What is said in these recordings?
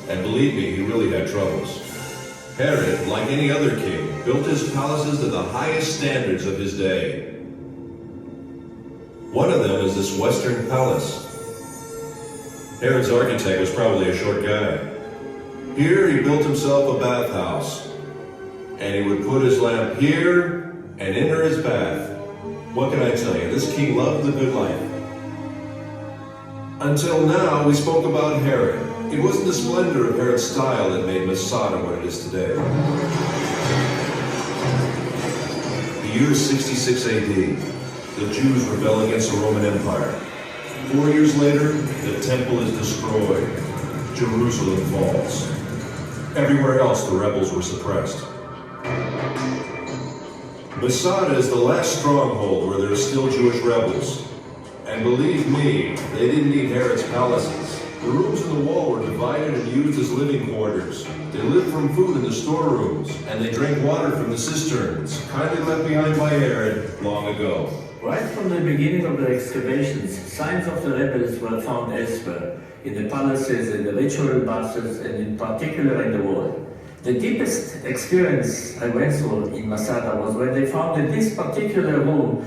And believe me, he really had troubles. Herod, like any other king, built his palaces to the highest standards of his day. One of them is this Western palace. Herod's architect was probably a short guy. Here he built himself a bathhouse, and he would put his lamp here and enter his bath. What can I tell you? This king loved the good life. Until now, we spoke about Herod. It wasn't the splendor of Herod's style that made Masada what it is today. The year is 66 AD. The Jews rebel against the Roman Empire. 4 years later, the temple is destroyed. Jerusalem falls. Everywhere else, the rebels were suppressed. Masada is the last stronghold where there are still Jewish rebels. And believe me, they didn't need Herod's palaces. The rooms in the wall were divided and used as living quarters. They lived from food in the storerooms, and they drank water from the cisterns, kindly left behind by Herod long ago. Right from the beginning of the excavations, signs of the rebels were found elsewhere, in the palaces, in the ritual baths, and in particular in the wall. The deepest experience I went through in Masada was when they found in this particular room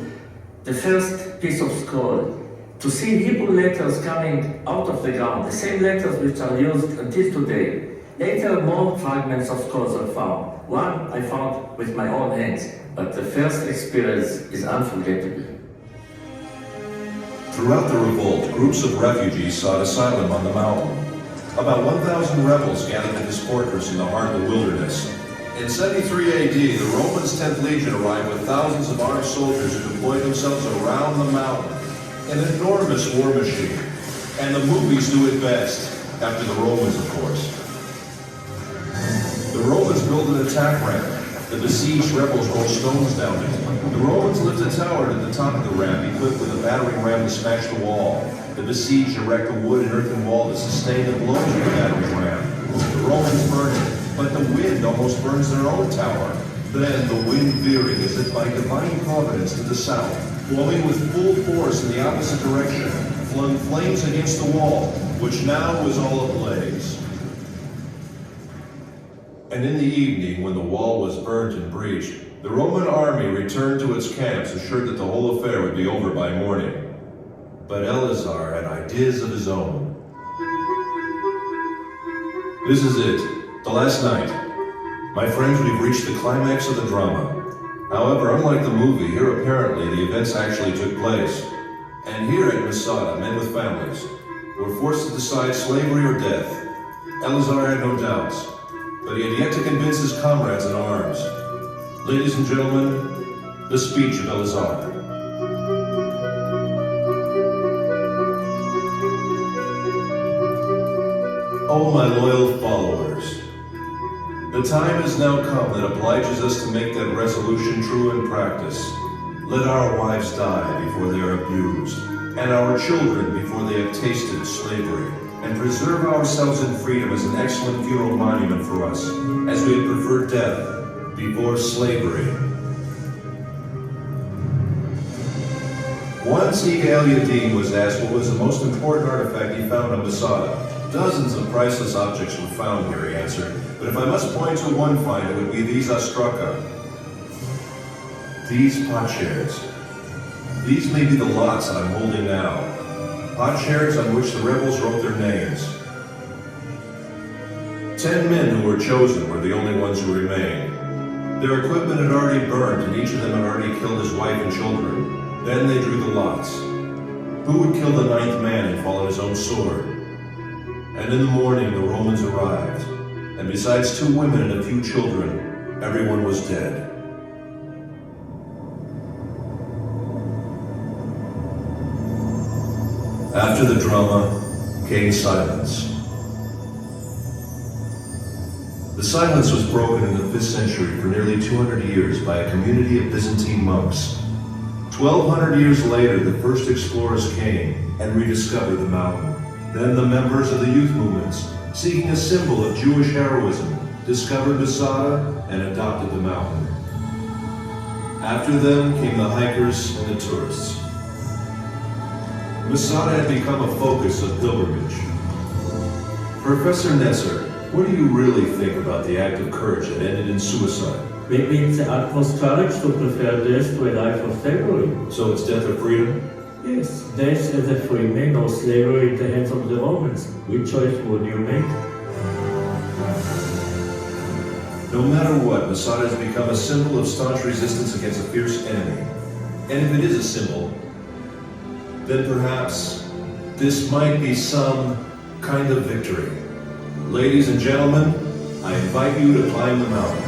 the first piece of scroll. To see Hebrew letters coming out of the ground, the same letters which are used until today. Later, more fragments of scrolls were found. One I found with my own hands, but the first experience is unforgettable. Throughout the revolt, groups of refugees sought asylum on the mountain. About 1,000 rebels gathered in this fortress in the heart of the wilderness. In 73 AD, the Romans' 10th Legion arrived with thousands of armed soldiers who deployed themselves around the mountain. An enormous war machine. And the movies do it best, after the Romans, of course. The Romans built an attack ramp. The besieged rebels rolled stones down it. The Romans lifted a tower to the top of the ramp, equipped with a battering ram to smash the wall. The besieged erect a wood and earthen wall to sustain the blows of the battering ram. The Romans burn it, but the wind almost burns their own tower. Then the wind veering as if by divine providence to the south, blowing with full force in the opposite direction, flung flames against the wall, which now was all ablaze. And in the evening, when the wall was burnt and breached, the Roman army returned to its camps, assured that the whole affair would be over by morning. But Eleazar had ideas of his own. This is it, the last night. My friends, we've reached the climax of the drama. However, unlike the movie, here apparently the events actually took place. And here at Masada, men with families were forced to decide slavery or death. Eleazar had no doubts, but he had yet to convince his comrades in arms. Ladies and gentlemen, the speech of Eleazar. Oh, my loyal followers, the time has now come that obliges us to make that resolution true in practice. Let our wives die before they are abused, and our children before they have tasted slavery, and preserve ourselves in freedom as an excellent funeral monument for us, as we had preferred death before slavery. Once Ig el-Yadin was asked what was the most important artifact he found on Masada. Dozens of priceless objects were found here, he answered, but if I must point to one find, it would be these ostraka, these potsherds. These may be the lots that I'm holding now, potsherds on which the rebels wrote their names. 10 men who were chosen were the only ones who remained. Their equipment had already burned, and each of them had already killed his wife and children. Then they drew the lots. Who would kill the 9th man and fall on his own sword? And in the morning the Romans arrived, and besides 2 women and a few children, everyone was dead. After the drama came silence. The silence was broken in the 5th century for nearly 200 years by a community of Byzantine monks. 1,200 years later, the first explorers came and rediscovered the mountain. Then the members of the youth movements, seeking a symbol of Jewish heroism, discovered Masada and adopted the mountain. After them came the hikers and the tourists. Masada had become a focus of pilgrimage. Professor Nesser, what do you really think about the act of courage that ended in suicide? Maybe it's the utmost courage to prefer death to a life of slavery. So it's death or freedom? Yes, death as a free man or slavery in the hands of the Romans. Which choice would you make? No matter what, Masada has become a symbol of staunch resistance against a fierce enemy. And if it is a symbol, then perhaps this might be some kind of victory. Ladies and gentlemen, I invite you to climb the mountain.